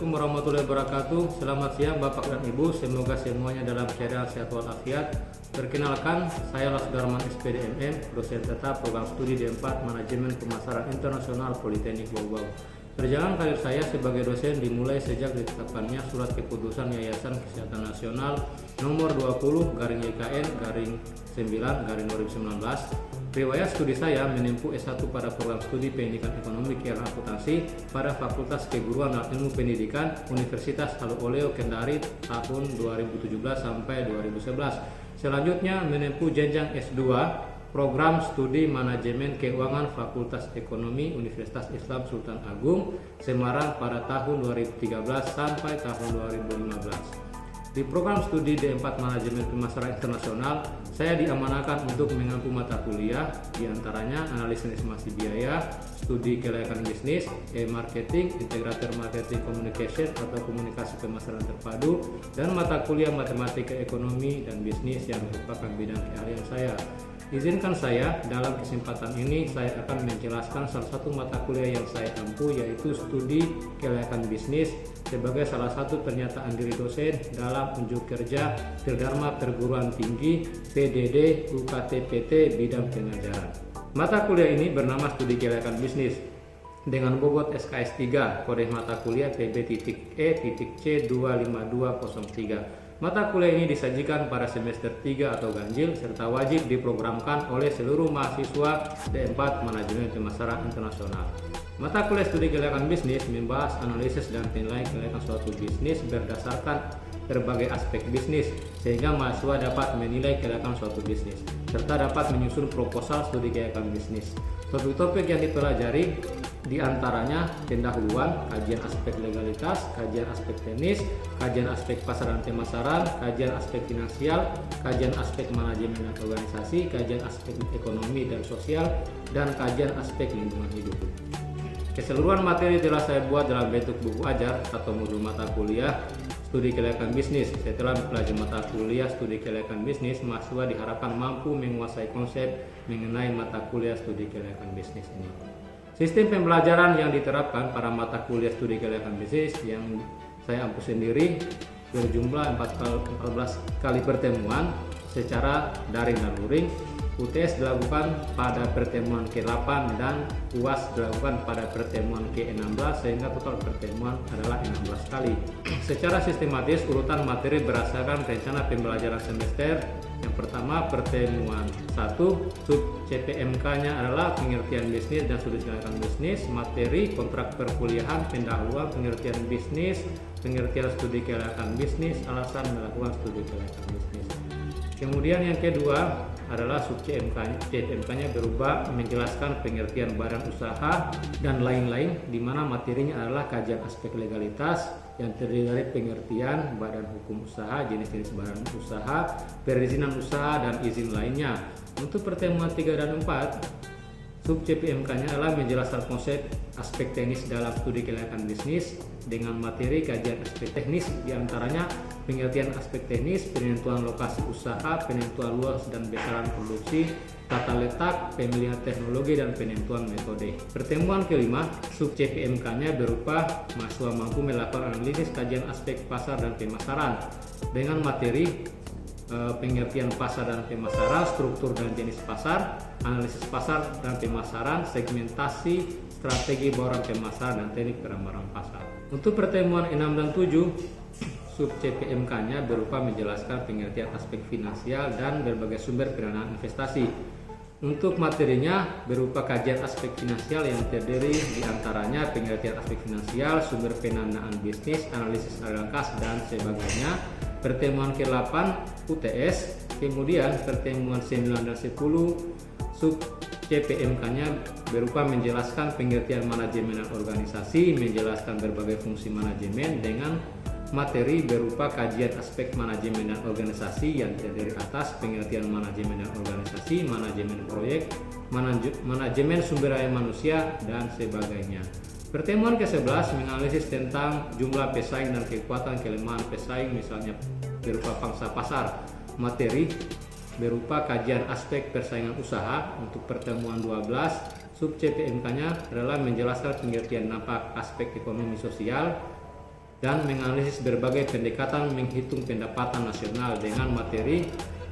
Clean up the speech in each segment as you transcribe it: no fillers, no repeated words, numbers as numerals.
Assalamualaikum warahmatullahi wabarakatuh. Selamat siang Bapak dan Ibu, semoga semuanya dalam keadaan sehat walafiat. Perkenalkan, saya Lasgarman SPDMM, dosen tetap program studi D4 Manajemen Pemasaran Internasional Politeknik Bau-Bau. Perjalanan karir saya sebagai dosen dimulai sejak ditetapkannya Surat Keputusan Yayasan Kesehatan Nasional nomor 20/YKN/9/2019. Riwayat studi saya menempuh S1 pada program studi Pendidikan Ekonomi Keilmuan Akuntansi pada Fakultas Keguruan dan Ilmu Pendidikan Universitas Halus Kendari tahun 2017 sampai 2011. Selanjutnya menempuh jenjang S2 program studi Manajemen Keuangan Fakultas Ekonomi Universitas Islam Sultan Agung Semarang pada tahun 2013 sampai tahun 2015. Di program studi D4 Manajemen Pemasaran Internasional, saya diamanahkan untuk mengampu mata kuliah, diantaranya analisis estimasi biaya, studi kelayakan bisnis, e-marketing, integrator marketing communication atau komunikasi pemasaran terpadu, dan mata kuliah matematika ekonomi dan bisnis yang merupakan bidang keahlian saya. Izinkan saya dalam kesempatan ini saya akan menjelaskan salah satu mata kuliah yang saya ampu, yaitu studi kelayakan bisnis sebagai salah satu pernyataan diri dosen dalam unjuk kerja Tridharma Perguruan Tinggi PDD UKT-PT bidang pengajaran. Mata kuliah ini bernama Studi Kelayakan Bisnis dengan bobot SKS 3, kode mata kuliah PB.E.C25203. Mata kuliah ini disajikan pada semester 3 atau ganjil serta wajib diprogramkan oleh seluruh mahasiswa D4 Manajemen Pemasaran Internasional. Mata kuliah studi kelayakan bisnis membahas analisis dan penilaian kelayakan suatu bisnis berdasarkan berbagai aspek bisnis sehingga mahasiswa dapat menilai kelayakan suatu bisnis serta dapat menyusun proposal studi kelayakan bisnis. Topik-topik yang dipelajari diantaranya pendahuluan, kajian aspek legalitas, kajian aspek teknis, kajian aspek pasar dan pemasaran, kajian aspek finansial, kajian aspek manajemen dan organisasi, kajian aspek ekonomi dan sosial, dan kajian aspek lingkungan hidup. Keseluruhan materi telah saya buat dalam bentuk buku ajar atau modul mata kuliah studi kelayakan bisnis. Setelah mempelajari mata kuliah studi kelayakan bisnis, mahasiswa diharapkan mampu menguasai konsep mengenai mata kuliah studi kelayakan bisnis ini. Sistem pembelajaran yang diterapkan pada mata kuliah studi kelayakan bisnis yang saya ampu sendiri berjumlah 14 kali pertemuan secara daring dan luring. UTS dilakukan pada pertemuan ke-8 dan UAS dilakukan pada pertemuan ke-16 sehingga total pertemuan adalah 16 kali. Secara sistematis urutan materi berdasarkan rencana pembelajaran semester. Yang pertama pertemuan 1, sub CPMK-nya adalah pengertian bisnis dan studi kelayakan bisnis, materi kontrak perkuliahan, pendahuluan pengertian bisnis, pengertian studi kelayakan bisnis, alasan melakukan studi kelayakan bisnis. Kemudian yang kedua adalah sub CPMK-nya berupa menjelaskan pengertian badan usaha dan lain-lain, di mana materinya adalah kajian aspek legalitas yang terdiri dari pengertian badan hukum usaha, jenis-jenis badan usaha, perizinan usaha, dan izin lainnya. Untuk pertemuan 3 dan 4, sub CPMK-nya adalah menjelaskan konsep aspek teknis dalam studi kelayakan bisnis dengan materi kajian aspek teknis, diantaranya pengertian aspek teknis, penentuan lokasi usaha, penentuan luas dan besaran produksi, tata letak, pemilihan teknologi, dan penentuan metode. Pertemuan kelima, sub CPMK-nya berupa mahasiswa mampu melakukan analisis kajian aspek pasar dan pemasaran dengan materi pengertian pasar dan pemasaran, struktur dan jenis pasar, analisis pasar dan pemasaran, segmentasi, strategi bauran pemasaran, dan teknik pengembangan pasar. Untuk pertemuan 6 dan 7, sub CPMK-nya berupa menjelaskan pengertian aspek finansial dan berbagai sumber pendanaan investasi. Untuk materinya berupa kajian aspek finansial yang terdiri diantaranya pengertian aspek finansial, sumber pendanaan bisnis, analisis aliran kas, dan sebagainya. Pertemuan ke-8 UTS, kemudian pertemuan 9 dan 10 sub CPMK-nya berupa menjelaskan pengertian manajemen dan organisasi, menjelaskan berbagai fungsi manajemen dengan materi berupa kajian aspek manajemen dan organisasi yang terdiri atas pengertian manajemen dan organisasi, manajemen proyek, manajemen sumber daya manusia, dan sebagainya. Pertemuan ke-11 menganalisis tentang jumlah pesaing dan kekuatan kelemahan pesaing, misalnya berupa pangsa pasar. Materi berupa kajian aspek persaingan usaha. Untuk pertemuan 12, sub CPMK-nya adalah menjelaskan pengertian dampak aspek ekonomi sosial, dan menganalisis berbagai pendekatan menghitung pendapatan nasional dengan materi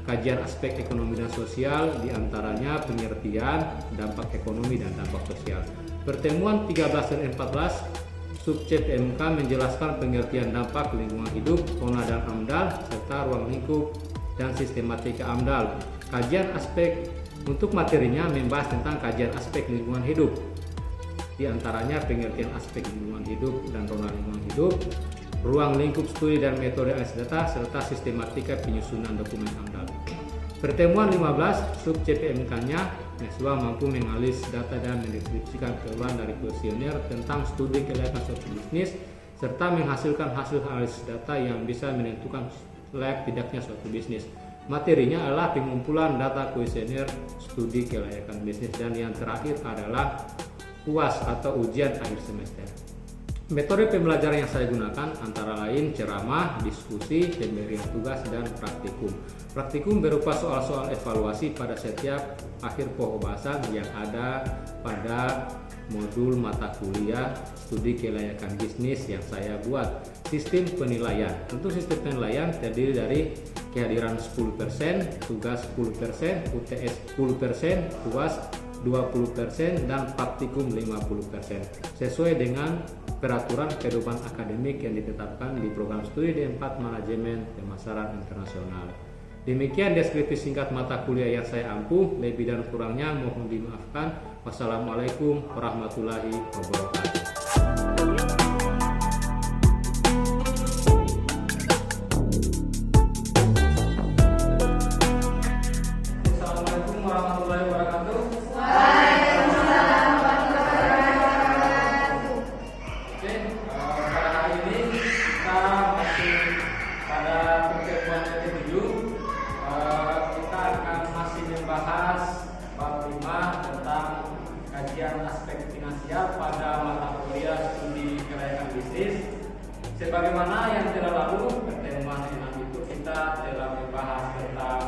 kajian aspek ekonomi dan sosial, diantaranya pengertian, dampak ekonomi dan dampak sosial. Pertemuan 13 dan 14 Subcep PMK menjelaskan pengertian dampak lingkungan hidup, zona dan AMDAL, serta ruang lingkup dan sistematika AMDAL. Kajian aspek untuk materinya membahas tentang kajian aspek lingkungan hidup, di antaranya pengertian aspek lingkungan hidup dan zona lingkungan hidup, ruang lingkup studi dan metode analisis data, serta sistematika penyusunan dokumen AMDAL. Pertemuan 15 Subcep PMK-nya mahasiswa mampu menganalisis data dan mendeskripsikan keluhan dari kuesioner tentang studi kelayakan suatu bisnis, serta menghasilkan hasil analisis data yang bisa menentukan layak tidaknya suatu bisnis. Materinya adalah pengumpulan data kuesioner studi kelayakan bisnis, dan yang terakhir adalah UAS atau ujian akhir semester. Metode pembelajaran yang saya gunakan antara lain ceramah, diskusi, pemberian tugas, dan praktikum. Praktikum berupa soal-soal evaluasi pada setiap akhir pokok bahasan yang ada pada modul mata kuliah studi kelayakan bisnis yang saya buat. Sistem penilaian. Untuk sistem penilaian terdiri dari kehadiran 10%, tugas 10%, UTS 10%, UAS 20%, dan praktikum 50%, sesuai dengan peraturan kehidupan akademik yang ditetapkan di program studi D4 Manajemen Pemasaran Internasional. Demikian deskripsi singkat mata kuliah yang saya ampuh, lebih dan kurangnya mohon dimaafkan. Wassalamualaikum warahmatullahi wabarakatuh. Assalamualaikum warahmatullahi wabarakatuh. Oke, pada hari ini kita masih pada pertemuan yang ketujuh. Kita akan masih membahas bab 5 tentang kajian aspek finansial pada mata kuliah studi kelayakan bisnis. Sebagaimana yang telah lalu, pertemuan 6 itu kita telah membahas tentang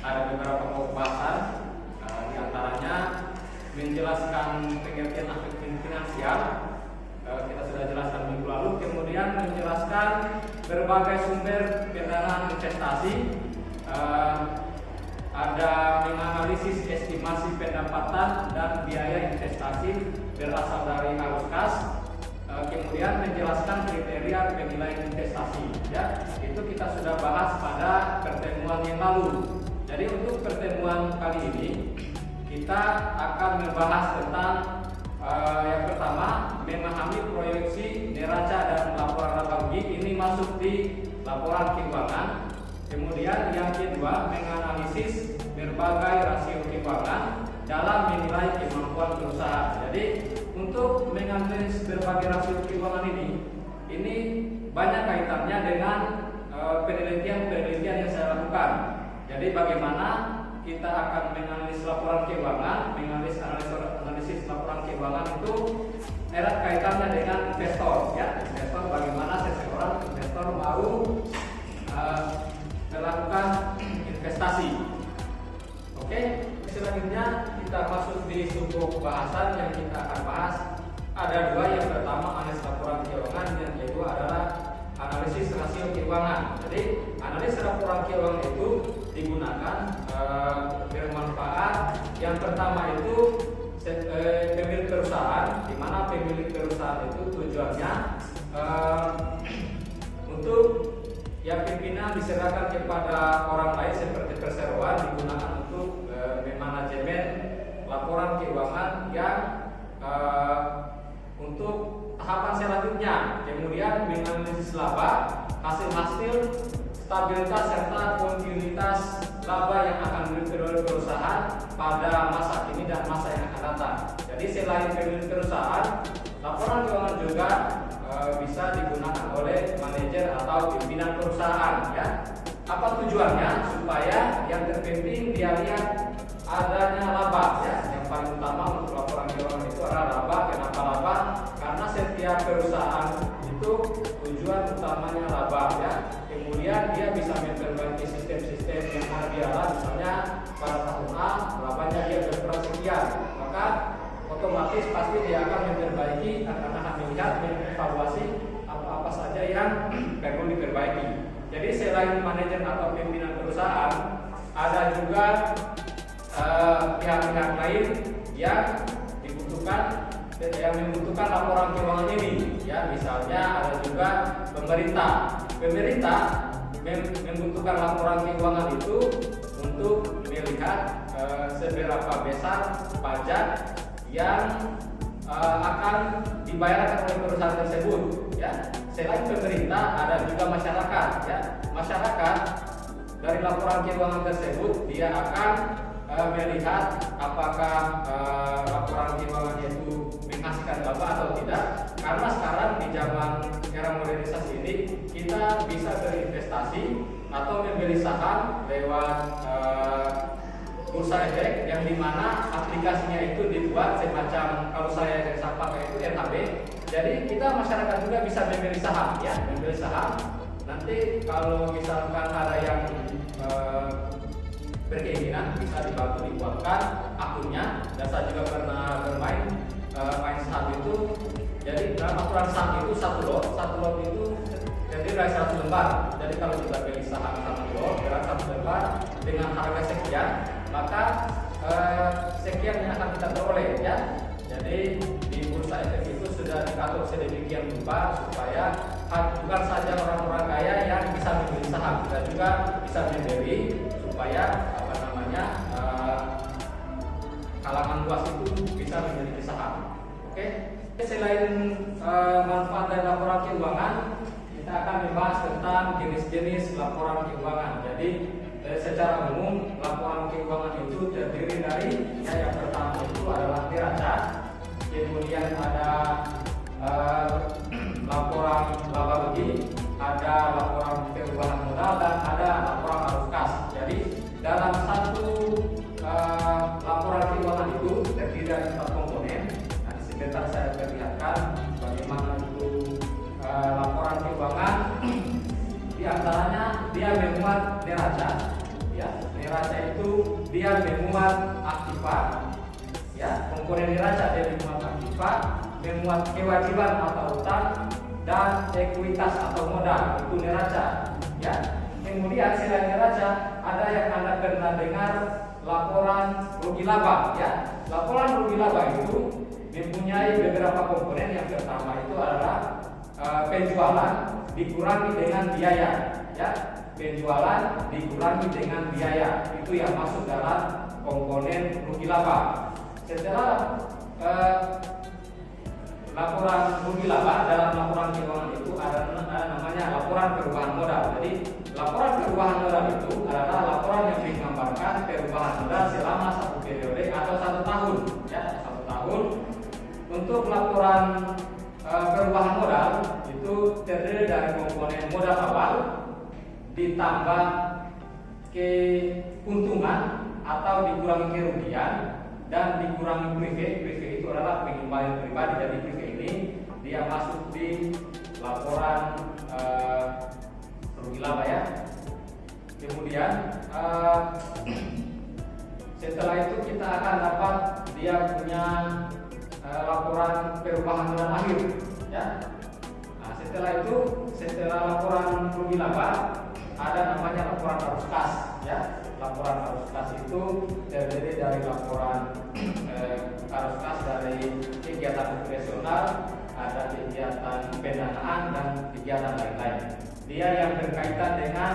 ada beberapa pokok bahasan, di antaranya menjelaskan pengertian aspek finansial, kita sudah jelaskan minggu lalu. Kemudian menjelaskan berbagai sumber pendanaan investasi, ada menganalisis estimasi pendapatan dan biaya investasi berasal dari arus kas, kemudian menjelaskan kriteria penilaian investasi. Ya, itu kita sudah bahas pada pertemuan yang lalu. Jadi untuk pertemuan kali ini kita akan membahas tentang yang pertama, memahami proyeksi neraca dan laporan laba rugi, ini masuk di laporan keuangan. Kemudian yang kedua, menganalisis berbagai rasio keuangan dalam menilai kemampuan perusahaan. Jadi untuk menganalisis berbagai rasio keuangan ini banyak kaitannya dengan penelitian-penelitian yang saya lakukan. Jadi bagaimana kita akan menganalisis laporan keuangan, analisis laporan keuangan itu erat kaitannya dengan investor, ya. Investor, bagaimana seseorang investor mau melakukan investasi. Oke, selanjutnya kita masuk di sub bahasan yang kita akan bahas. Ada dua, yang pertama analisis laporan keuangan, yang kedua adalah analisis rasio keuangan. Jadi analisis laporan keuangan itu digunakan bermanfaat. Yang pertama itu pemilik perusahaan, di mana pemilik perusahaan itu tujuannya untuk yang pimpinan diserahkan kepada orang lain seperti perseroan, digunakan untuk memanajemen laporan keuangan yang untuk tahapan selanjutnya. Kemudian menganalisis laba, hasil-hasil, stabilitas serta kontinuitas laba yang akan diperoleh perusahaan pada masa kini dan masa yang akan datang. Jadi selain pemilik perusahaan, laporan keuangan juga bisa digunakan oleh manajer atau pimpinan perusahaan, ya. Apa tujuannya? Supaya yang terpenting dia lihat adanya laba, ya. Yang paling utama untuk laporan keuangan itu adalah laba. Kenapa laba? Karena setiap perusahaan itu tujuan utamanya laba, ya. Kemudian dia bisa memperbaiki sistem-sistem yang ada di alam, misalnya pada tahun A labanya dia berkurang sekian, maka otomatis pasti dia akan memperbaiki, karena akan melihat selain manajer atau pimpinan perusahaan, ada juga pihak-pihak lain yang membutuhkan laporan keuangan ini, ya. Misalnya ada juga pemerintah membutuhkan laporan keuangan itu untuk melihat seberapa besar pajak yang akan dibayarkan oleh perusahaan tersebut, ya. Selain pemerintah ada juga masyarakat, ya. Masyarakat dari laporan keuangan tersebut dia akan melihat apakah laporan keuangan itu menghasilkan laba atau tidak. Karena sekarang di zaman era modernisasi ini kita bisa berinvestasi atau membeli saham lewat bursa efek, yang dimana aplikasinya itu dibuat semacam, kalau saya pakai itu RHB. Jadi kita masyarakat juga bisa membeli saham, ya, membeli saham. Nanti kalau misalkan ada yang berkeinginan bisa dibantu dibuatkan akunnya, dan saya juga pernah bermain main saham itu. Jadi dalam aturan saham itu satu lot itu terdiri dari 100 lembar. Jadi kalau kita beli saham 1 lot dengan 1 lembar dengan harga sekian, maka sekian yang akan kita peroleh, ya. Jadi di bursa efek itu sudah diatur sedemikian rupa supaya bukan saja orang-orang kaya yang bisa membeli saham, kita juga bisa membeli supaya kalangan luas itu bisa memiliki saham. Oke. Selain manfaat dari laporan keuangan, kita akan membahas tentang jenis-jenis laporan keuangan. Jadi secara umum laporan keuangan itu terdiri dari, yang pertama itu adalah neraca, kemudian ada laporan laba rugi, ada laporan perubahan modal, dan ada laporan arus kas. Jadi dalam satu laporan keuangan itu terdiri dari 4 komponen. Nanti sebentar saya perlihatkan bagaimana itu laporan keuangan. Di antaranya dia memuat neraca, ya. Neraca itu dia memuat aktiva, ya. Komponen neraca dia memuat aktiva, memuat kewajiban atau utang, dan ekuitas atau modal, itu neraca, ya. Kemudian selain neraca ada yang Anda pernah dengar laporan rugi laba, ya. Laporan rugi laba itu mempunyai beberapa komponen. Yang pertama itu adalah penjualan dikurangi dengan biaya, ya. Penjualan dikurangi dengan biaya, itu yang masuk dalam komponen rugi laba. Setelah laporan rugi laba, dalam laporan keuangan itu ada namanya laporan perubahan modal. Jadi laporan perubahan modal itu adalah laporan yang menggambarkan perubahan modal selama 1 periode atau 1 tahun, ya, 1 tahun. Untuk laporan perubahan modal itu terdiri dari komponen modal awal ditambah keuntungan atau dikurangi kerugian dan dikurangi privilege. Privilege itu adalah pengembalian pribadi. Jadi privilege ini dia masuk di laporan rugi laba, ya. Kemudian setelah itu kita akan dapat dia punya laporan perubahan modal akhir, ya. Nah, setelah laporan rugi laba ada namanya laporan arus kas, ya. Laporan arus kas itu terdiri dari laporan arus kas dari kegiatan operasional, ada kegiatan pendanaan, dan kegiatan lain-lain. Dia yang berkaitan dengan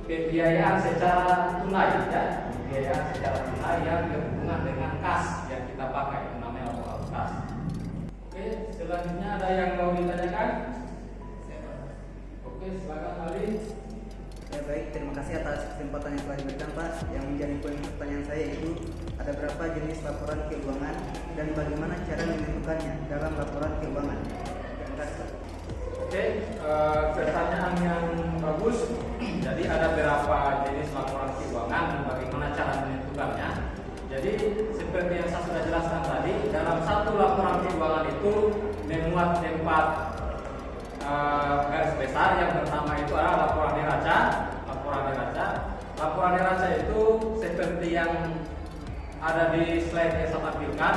pembiayaan secara tunai, ya. Pembiayaan secara tunai yang berhubungan dengan kas yang kita pakai, itu namanya laporan arus kas. Oke, selanjutnya ada yang mau ditanyakan? Oke, silakan Ali. Ya, baik, terima kasih atas kesempatan yang telah diberikan, Pak. Yang menjadi poin pertanyaan saya itu ada berapa jenis laporan keuangan dan bagaimana cara menentukannya dalam laporan keuangan? Terima kasih, Pak. Oke, pertanyaan yang bagus. Jadi ada berapa jenis laporan keuangan dan bagaimana cara menentukannya? Jadi seperti yang saya sudah jelaskan tadi, dalam satu laporan keuangan itu memuat 4 garis besar. Yang pertama itu adalah laporan neraca. Laporan neraca itu seperti yang ada di slide yang saya tampilkan,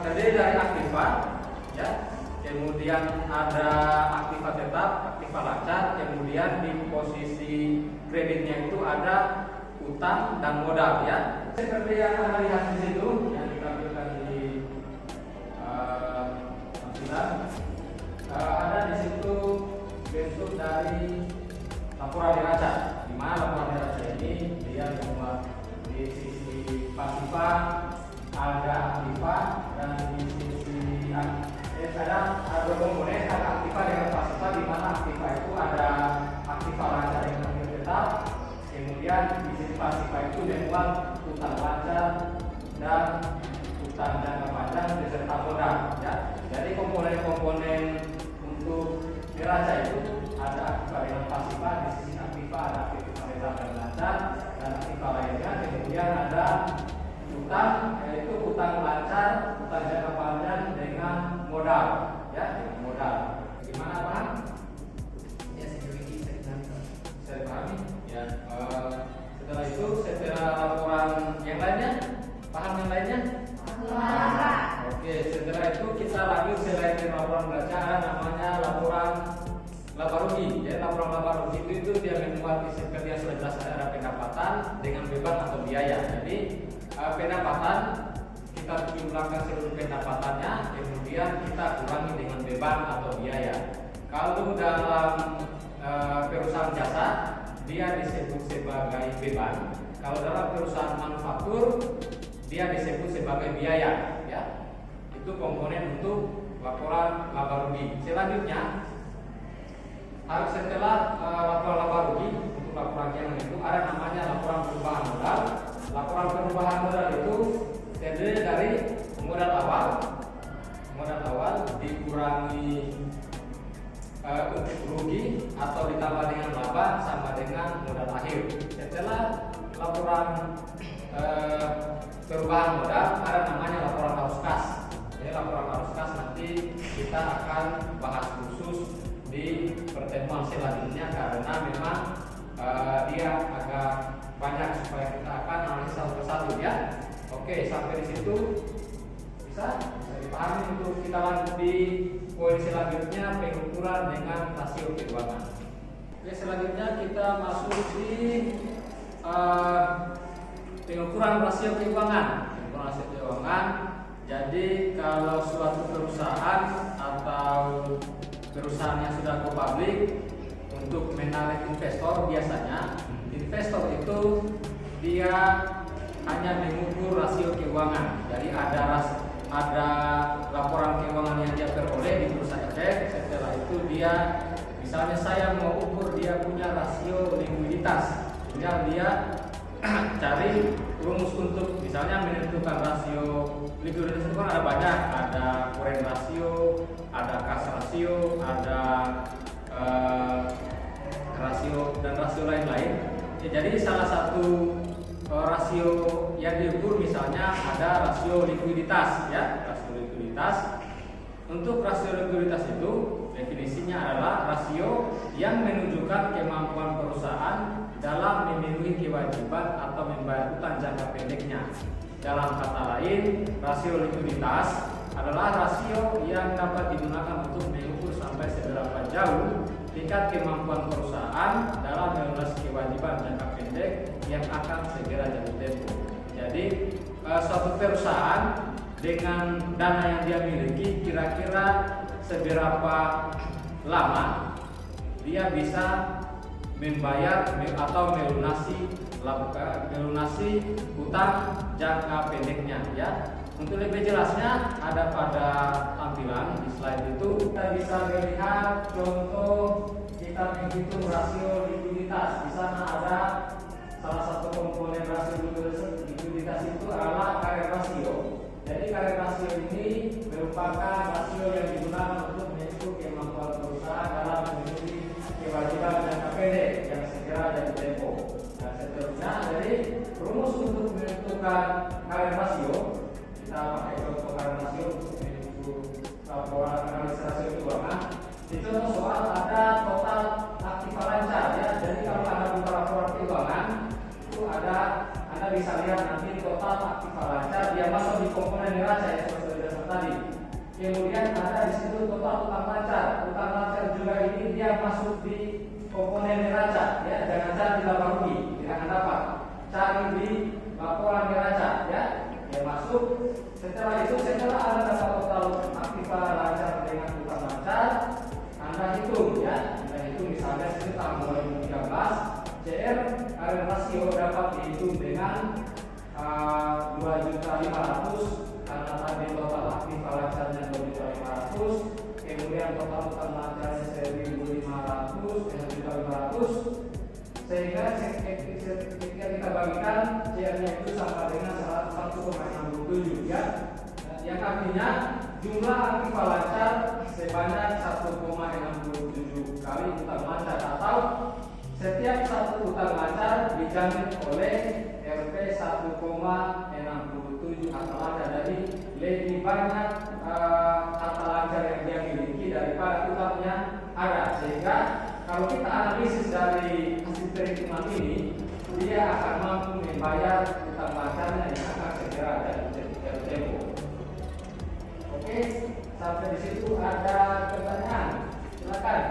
terdiri dari aktiva, ya. kemudian ada aktiva tetap, aktiva lancar, kemudian di posisi kreditnya itu ada utang dan modal ya. Seperti yang Anda lihat di situ yang ditampilkan di tampilan, ada di situ bentuk dari laporan neraca. Di mana laporan neraca ini dia memuat di sisi pasifa ada aktiva dan di sisi ada dua komponen, ada aktiva dengan pasifa, di mana aktiva itu ada aktiva lancar dengan aktiva tetap, kemudian di sisi pasifa itu memuat utang lancar dan utang jangka panjang beserta modal ya. Jadi komponen-komponen untuk neraca itu ada aktiva dengan pasifa, di sisi aktiva ada aktiva tetap dan lancar dan aktiva lainnya, kemudian ada utang yaitu utang lancar, utang jangka panjang dengan modal ya, dengan modal. Gimana Pak? Ya, sejauh ini Saya pahami ya. Setelah itu setelah laporan yang lainnya, paham yang lainnya? Oke, setelah itu kita lanjut selain laporan neraca ada namanya laporan laba rugi. Ya, laporan laba rugi itu dia memuat seperti yang sudah jelas ada pendapatan dengan beban atau biaya. Jadi pendapatan kita jumlahkan seluruh pendapatannya, kemudian kita kurangi dengan beban atau biaya. Kalau dalam perusahaan jasa dia disebut sebagai beban. Kalau dalam perusahaan manufaktur dia disebut sebagai biaya. Ya, itu komponen untuk laporan laba rugi. Selanjutnya harus setelah laporan laba rugi untuk laporan yang itu ada namanya laporan perubahan modal. Laporan perubahan modal itu terdiri dari modal awal dikurangi untuk rugi atau ditambah dengan laba sama dengan modal akhir. Setelah laporan perubahan modal ada namanya laporan arus kas. Jadi laporan arus kas nanti kita akan bahas khusus di pertemuan selanjutnya karena memang dia agak banyak supaya kita akan analisis satu persatu ya. Oke, sampai di situ bisa dipahami. Untuk kita lanjut di poin selanjutnya, pengukuran dengan rasio keuangan. Oke, selanjutnya kita masuk di pengukuran rasio keuangan. Pengukuran rasio keuangan. Jadi kalau suatu perusahaan atau perusahaan yang sudah go public untuk menarik investor, biasanya investor itu dia hanya mengukur rasio keuangan. Jadi ada laporan keuangan yang dia peroleh di bursa efek. Setelah itu dia misalnya saya mau ukur dia punya rasio likuiditas, tinggal dia cari rumus untuk misalnya menentukan rasio likuiditas. Itu kan ada banyak, ada current rasio, ada cash rasio, ada rasio dan rasio lain-lain. Ya, jadi salah satu rasio yang diukur misalnya ada rasio likuiditas ya, rasio likuiditas. Untuk rasio likuiditas itu definisinya adalah rasio yang menunjukkan kemampuan perusahaan dalam memenuhi kewajiban atau membayar utang jangka pendeknya. Dalam kata lain, rasio likuiditas adalah rasio yang dapat digunakan untuk mengukur sampai seberapa jauh tingkat kemampuan perusahaan dalam melunasi kewajiban jangka pendek yang akan segera jatuh tempo. Jadi suatu perusahaan dengan dana yang dia miliki kira-kira seberapa lama dia bisa membayar atau melunasi utang jangka pendeknya ya. Untuk lebih jelasnya ada pada tampilan di slide itu. Kita bisa melihat contoh kita menghitung rasio likuiditas. Di sana ada salah satu komponen rasio likuiditas itu adalah current rasio. Jadi current rasio ini merupakan rasio yang digunakan untuk mengukur kemampuan perusahaan dalam memenuhi kewajiban jangka pendek yang segera jatuh tempo. Dan seterusnya, jadi rumus untuk menentukan current rasio kita pakai contoh current rasio untuk menentukan laporan analisis rasio keuangan. Di contoh soal ada total aktiva lancar ya. Jadi kalau Anda buka laporan keuangan itu ada, Anda bisa lihat nanti total aktiva lancar dia masuk di komponen neraca yang seperti dasar tadi. Kemudian ada di situ total utang lancar. Utang lancar juga ini dia masuk di komponen neraca, ya. Jangan cari di laba rugi, tidak akan dapat. Cari di laporan neraca, ya. Dia masuk. Setelah itu, setelah Anda dapat total aktiva lancar dengan utang lancar, Anda hitung, ya. Anda hitung misalnya ini tahun 2013, CR current rasio dapat dihitung dengan 2.500.000 karena tadi total aktiva lancarnya 2.500.000, kemudian total utang lancarnya 1.500, 1.500, sehingga ketika kita bagikan CR-nya itu sama dengan 1,67, ya. Yang artinya jumlah aktiva lancar sebanyak 1,67 kali utang lancar, atau setiap satu utang lancar dijamin oleh RP 1,67 harta lancar. Jadi lebih banyak harta lancar yang dia miliki daripada utangnya ada, sehingga kalau kita analisis dari hasil perhitungan ini, dia akan mampu membayar utang lancarnya yang akan segera ada di tempo. Oke, sampai di situ ada pertanyaan, silakan.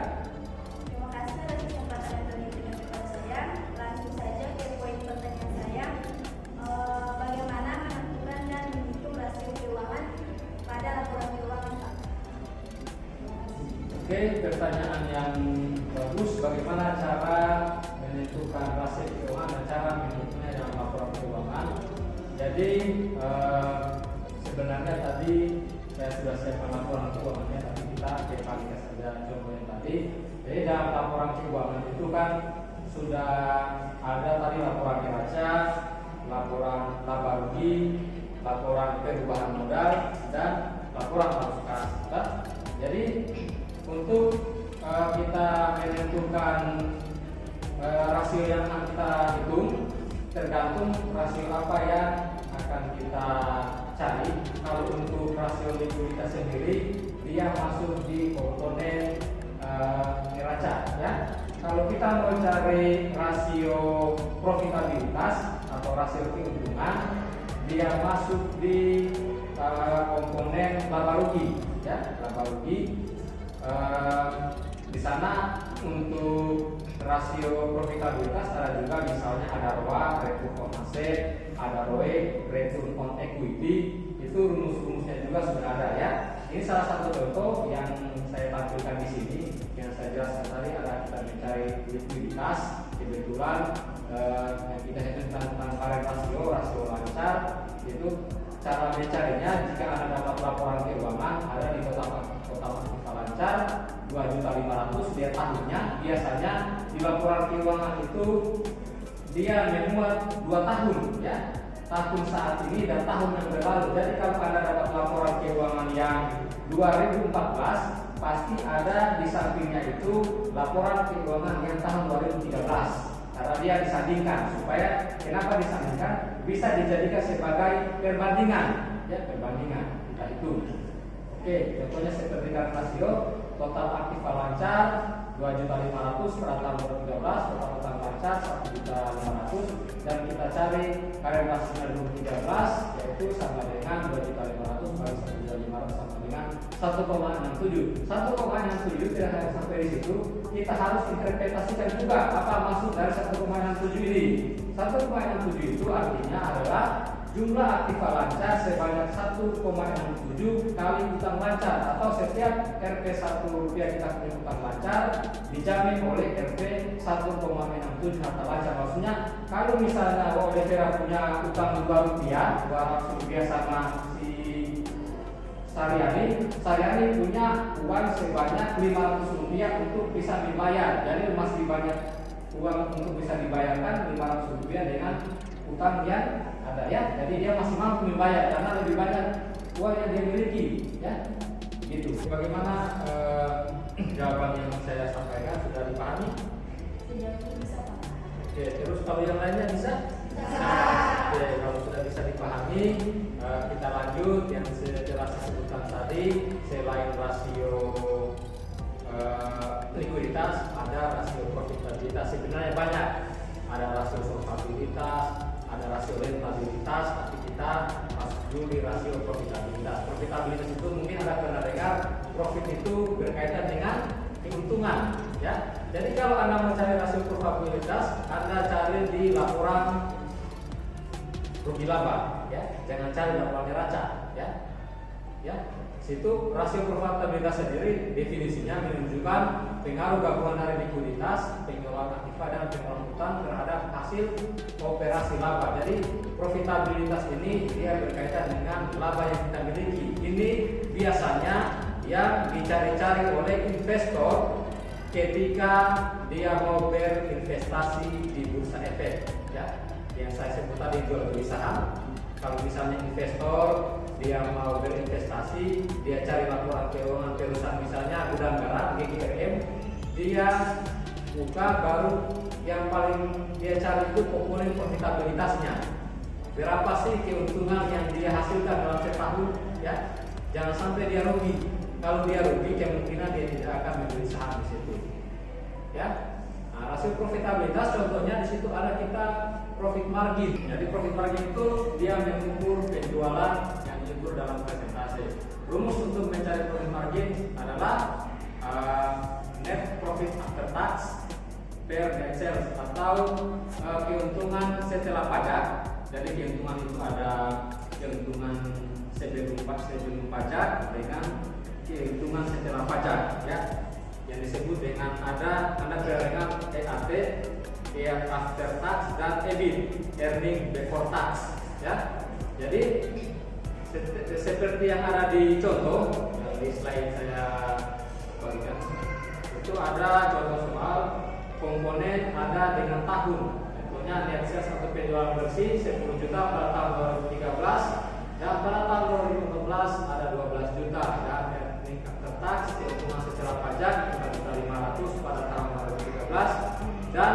Terima kasih atas kesempatan yang diberikan kepada saya. Langsung saja ke poin pertanyaan saya. Bagaimana menentukan dan menghitung rasio keuangan pada laporan keuangan, Pak? Oke, pertanyaan yang bagus. Bagaimana cara menentukan rasio keuangan dan cara menghitungnya dalam laporan keuangan? Jadi sebenarnya tadi saya sudah siapkan laporan keuangannya, tapi kita pakai saja contoh yang tadi. Jadi dalam laporan keuangan itu kan sudah ada tadi laporan neraca, laporan laba rugi, laporan perubahan modal, dan laporan arus kas. Jadi untuk kita menentukan rasio yang akan kita hitung, tergantung rasio apa yang akan kita cari. Kalau untuk rasio likuiditas sendiri, dia masuk di komponen neraca, ya. Kalau kita mau cari rasio profitabilitas atau rasio keuntungan, dia masuk di komponen laba rugi, ya, laba rugi. Di sana untuk rasio profitabilitas ada juga, misalnya ada ROA, return on asset, ada ROE, return on equity. Itu rumus-rumusnya juga sudah ada, ya. Ini salah satu contoh yang saya tampilkan di sini. Yang saya jelaskan tadi ada kita mencari likuiditas. Kebetulan yang kita hitung tentang current rasio, rasio lancar, itu cara mencarinya jika Anda dapat laporan keuangan ada di total aktiva lancar 2.500.000 dia tahunnya. Biasanya di laporan keuangan itu dia memuat 2 tahun, ya, tahun saat ini dan tahun yang berlalu. Jadi kalau Anda dapat laporan keuangan yang 2014, pasti ada di sampingnya itu laporan keuangan yang tahun 2013. Karena dia disandingkan, supaya kenapa disandingkan? Bisa dijadikan sebagai perbandingan, ya, perbandingan kita hitung. Oke, contohnya seperti rasio total aktiva lancar 2.500.000 pada tahun 2013, total utang lancar 1.500.000, dan kita cari current rasio 2013 yaitu sama dengan 2.500.000 kali 1.500 sama dengan 1,67. 1,67 tidak hanya sampai di situ, kita harus interpretasikan juga apa maksud dari 1,67 ini. 1,67 itu artinya adalah jumlah aktiva lancar sebanyak 1,67 kali utang lancar, atau setiap Rp 1 rupiah kita punya utang lancar dijamin oleh Rp 1,67 harta lancar. Maksudnya kalau misalnya Oliveira punya utang Rp2, 200 rupiah sama si Saryani punya uang sebanyak Rp500 untuk bisa dibayar. Jadi masih banyak uang untuk bisa dibayarkan Rp500 dengan utang yang ada, ya. Jadi dia masih mampu membayar karena lebih banyak uang yang dia miliki, ya. Gitu. Bagaimana jawaban yang saya sampaikan, sudah dipahami? Sudah bisa, Pak. Oke, terus kalau yang lainnya bisa? Bisa. Oke, kalau sudah bisa dipahami, kita lanjut yang setelah saya sebutkan tadi. Selain rasio likuiditas, ada rasio profitabilitas. Sebenarnya banyak. ada rasio solvabilitas, ada rasio rentabilitas, tapi kita masuk dulu di rasio profitabilitas. Profitabilitas itu mungkin ada pernah dengar, profit itu berkaitan dengan keuntungan, ya. Jadi kalau Anda mencari rasio profitabilitas, Anda cari di laporan rugi laba, ya. Jangan cari laporan neraca, ya. Ya. Situ rasio profitabilitas sendiri definisinya menunjukkan pengaruh gabungan dari likuiditas, pengelolaan aktiva dan pengelolaan utang terhadap hasil operasi laba. Jadi profitabilitas ini dia berkaitan dengan laba yang kita miliki. Ini biasanya yang dicari-cari oleh investor ketika dia mau berinvestasi di bursa efek, ya. Yang saya sebut tadi jual beli saham. Kalau misalnya investor dia mau berinvestasi, dia cari laporan keuangan perusahaan misalnya gudang garam GGRM, dia buka baru yang paling dia cari itu komponen profitabilitasnya. Berapa sih keuntungan yang dia hasilkan dalam setahun, ya? Jangan sampai dia rugi. Kalau dia rugi, kemungkinan dia tidak akan membeli saham di situ, ya. Nah, rasio profitabilitas contohnya di situ ada kita profit margin. Jadi profit margin itu dia mengukur penjualan yang diukur dalam persentase. Rumus untuk mencari profit margin adalah net profit after tax per net sales atau keuntungan setelah pajak. Jadi keuntungan itu ada keuntungan sebelum pajak dengan keuntungan setelah pajak, ya. Yang disebut dengan ada dengan EAT, Earnings After Tax, dan EBIT, Earning Before Tax, ya. Jadi seperti yang ada di contoh di slide saya bagikan, itu ada contoh soal komponen ada dengan tahun. Contohnya net sales atau penjualan bersih 10 juta pada tahun 2013 dan pada tahun 2014 ada 12 juta, dan Earning After Tax keuntungan setelah pajak 4.500.000 pada tahun 2013 dan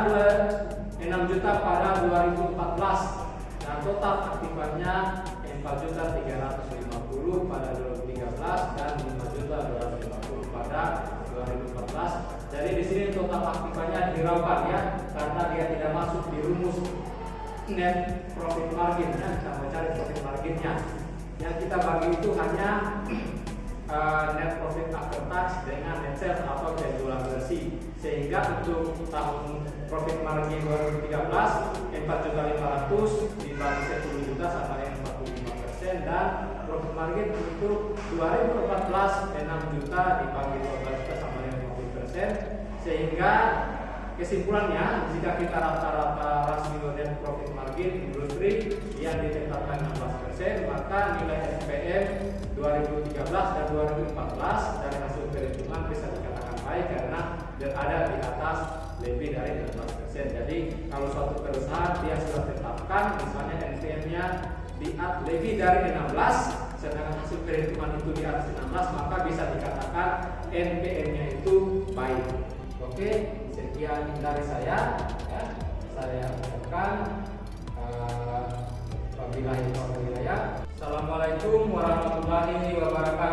6 juta pada 2014, dan total aktifannya 4.350.000 pada 2013 dan 5.250.000 pada 2014. Jadi di sini total aktifannya diraukan, ya, karena dia tidak masuk di rumus net profit margin, ya. Kita mau cari profit marginnya. Yang kita bagi itu hanya net profit after tax dengan net sales atau penjualan bersih, sehingga untuk tahun profit margin 2013 4.500.000 dibagi 10 juta sama dengan 45%, dan profit margin untuk 2014 6 juta dibagi 12 juta sama dengan 50%, sehingga kesimpulannya jika kita rata-rata rasio net profit margin industri yang ditetapkan 16%, maka nilai SPM 2013 dan 2014 dari hasil perhitungan bisa dikatakan baik karena berada di atas lebih dari 16%. Jadi kalau suatu perusahaan dia sudah tetapkan misalnya NPM-nya lebih dari 16, sedangkan hasil perhitungan itu di atas 16, maka bisa dikatakan NPM-nya itu baik. Oke, sekian dari saya, ya. Saya ucapkan wabillahi taufiq wal hidayah. Assalamualaikum warahmatullahi wabarakatuh.